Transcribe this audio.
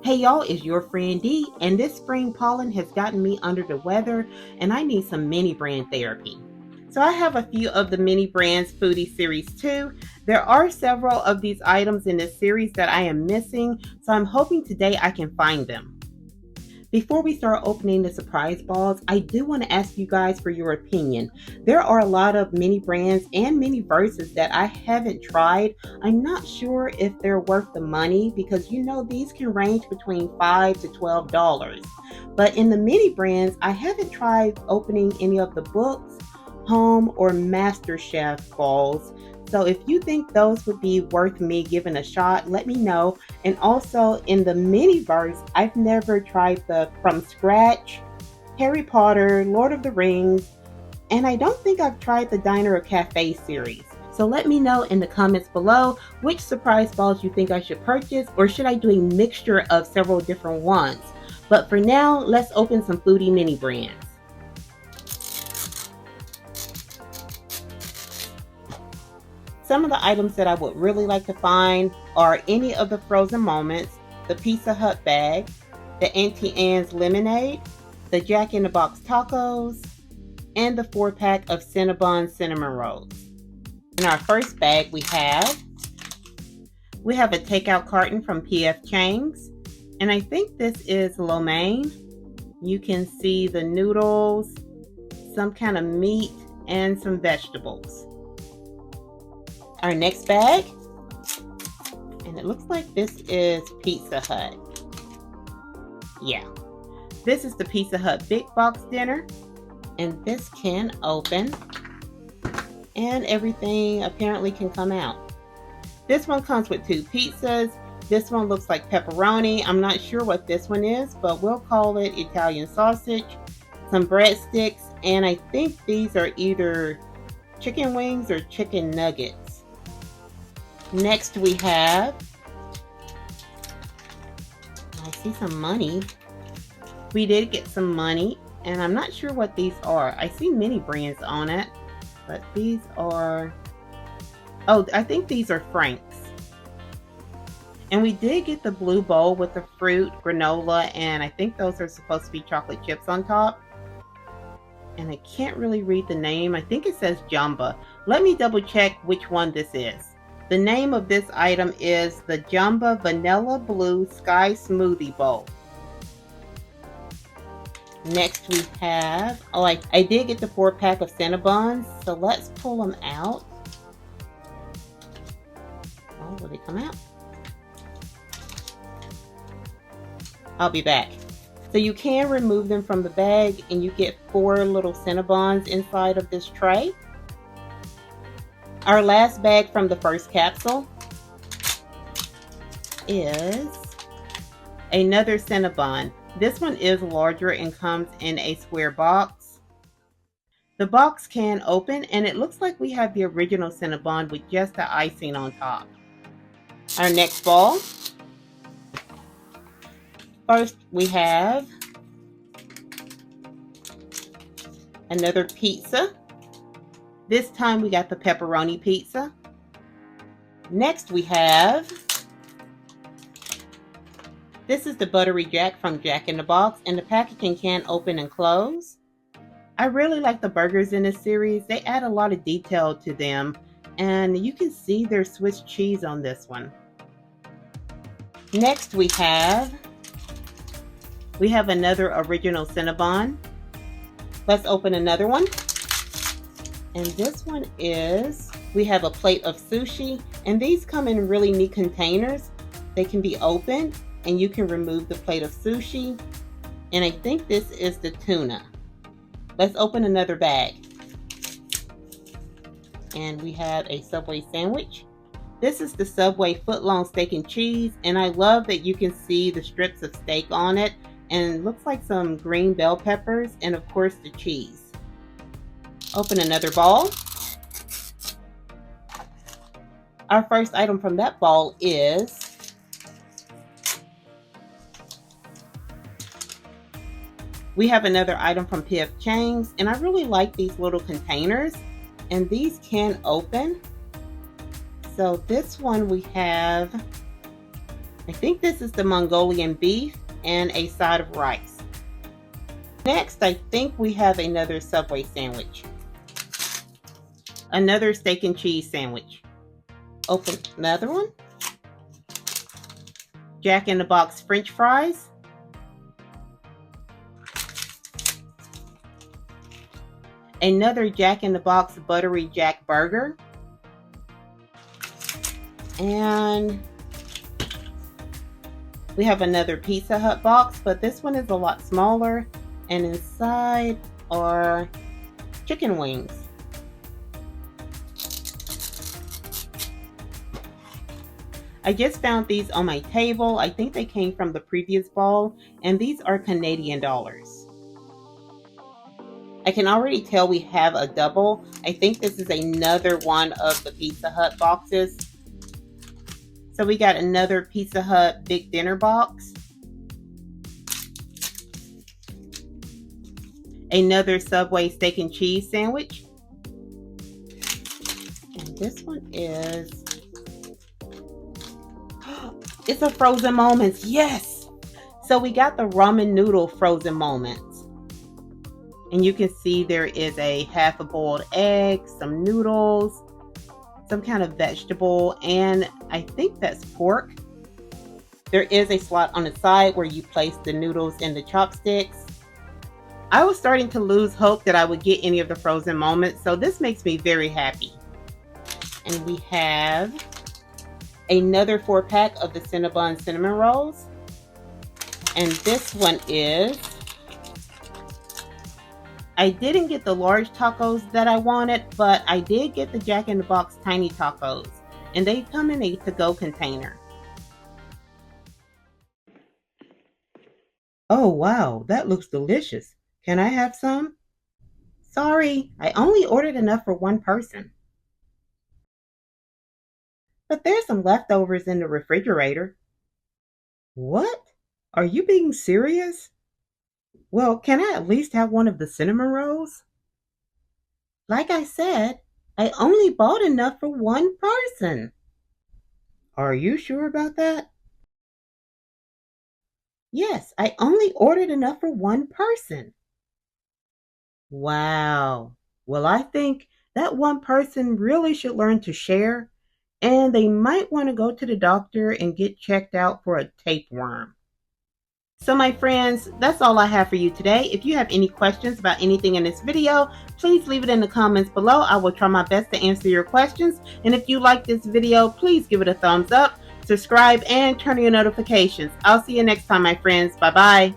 Hey y'all, it's your friend D, and this spring pollen has gotten me under the weather, and I need some mini brand therapy. So I have a few of the Mini Brands Foodie Series too. There are several of these items in this series that I am missing, so I'm hoping today I can find them. Before we start opening the surprise balls, I do want to ask you guys for your opinion. There are a lot of mini brands and mini verses that I haven't tried. I'm not sure if they're worth the money because these can range between $5 to $12. But in the mini brands, I haven't tried opening any of the books, home, or master chef balls. So if you think those would be worth me giving a shot, let me know. And also in the mini-verse, I've never tried the From Scratch, Harry Potter, Lord of the Rings, and I don't think I've tried the Diner or Cafe series. So let me know in the comments below which surprise balls you think I should purchase, or should I do a mixture of several different ones. But for now, let's open some foodie mini brands. Some of the items that I would really like to find are any of the frozen moments, the Pizza Hut bag, the Auntie Anne's lemonade, the Jack in the Box tacos, and the 4-pack of Cinnabon cinnamon rolls. In our first bag, we have a takeout carton from P.F. Chang's, and I think this is lo mein. You can see the noodles, some kind of meat, and some vegetables. Our next bag, and it looks like this is Pizza Hut. Yeah, this is the Pizza Hut Big Box Dinner, and this can open, and everything apparently can come out. This one comes with 2 pizzas. This one looks like pepperoni. I'm not sure what this one is, but we'll call it Italian sausage, some breadsticks, and I think these are either chicken wings or chicken nuggets. Next we have, I see some money. We did get some money, and I'm not sure what these are. I see many brands on it, but these are, oh, I think these are Frank's. And we did get the blue bowl with the fruit, granola, and I think those are supposed to be chocolate chips on top. And I can't really read the name. I think it says Jamba. Let me double check which one this is. The name of this item is the Jamba Vanilla Blue Sky Smoothie Bowl. Next we have, I did get the 4-pack of Cinnabons, so let's pull them out. Oh, will they come out? I'll be back. So you can remove them from the bag, and you get 4 little Cinnabons inside of this tray. Our last bag from the first capsule is another Cinnabon. This one is larger and comes in a square box. The box can open, and it looks like we have the original Cinnabon with just the icing on top. Our next ball. First, we have another pizza. This time we got the pepperoni pizza. Next we have, this is the Buttery Jack from Jack in the Box, and the packaging can open and close. I really like the burgers in this series. They add a lot of detail to them, and you can see there's Swiss cheese on this one. Next we have another original Cinnabon. Let's open another one. And this one is, we have a plate of sushi, and these come in really neat containers. They can be opened, and you can remove the plate of sushi. And I think this is the tuna. Let's open another bag. And we have a Subway sandwich. This is the Subway footlong steak and cheese, and I love that you can see the strips of steak on it, and it looks like some green bell peppers, and of course the cheese. Open another ball. Our first item from that ball is we have another item from P.F. Chang's, and I really like these little containers, and these can open. So this one we have I think this is the Mongolian beef and a side of rice. Next, I think we have another Subway sandwich. Another steak and cheese sandwich. Open another one. Jack in the Box French fries. Another Jack in the Box Buttery Jack burger. And we have another Pizza Hut box, but this one is a lot smaller, and inside are chicken wings. I just found these on my table. I think they came from the previous bowl, and these are Canadian dollars. I can already tell we have a double. I think this is another one of the Pizza Hut boxes. So we got another Pizza Hut big dinner box. Another Subway steak and cheese sandwich. And this one is... It's a Frozen Moments, yes! So we got the ramen noodle Frozen Moments. And you can see there is a half a boiled egg, some noodles, some kind of vegetable, and I think that's pork. There is a slot on the side where you place the noodles in the chopsticks. I was starting to lose hope that I would get any of the Frozen Moments, so this makes me very happy. And we have another 4-pack of the Cinnabon cinnamon rolls. And this one is... I didn't get the large tacos that I wanted, but I did get the Jack in the Box tiny tacos, and they come in a to-go container. Oh wow, that looks delicious. Can I have some? Sorry, I only ordered enough for one person. But there's some leftovers in the refrigerator. What? Are you being serious? Well, can I at least have one of the cinnamon rolls? Like I said, I only bought enough for one person. Are you sure about that? Yes, I only ordered enough for one person. Wow. Well, I think that one person really should learn to share, and they might want to go to the doctor and get checked out for a tapeworm. So my friends, that's all I have for you today. If you have any questions about anything in this video, please leave it in the comments below. I will try my best to answer your questions. And if you like this video, please give it a thumbs up, subscribe, and turn on your notifications. I'll see you next time, my friends. Bye-bye.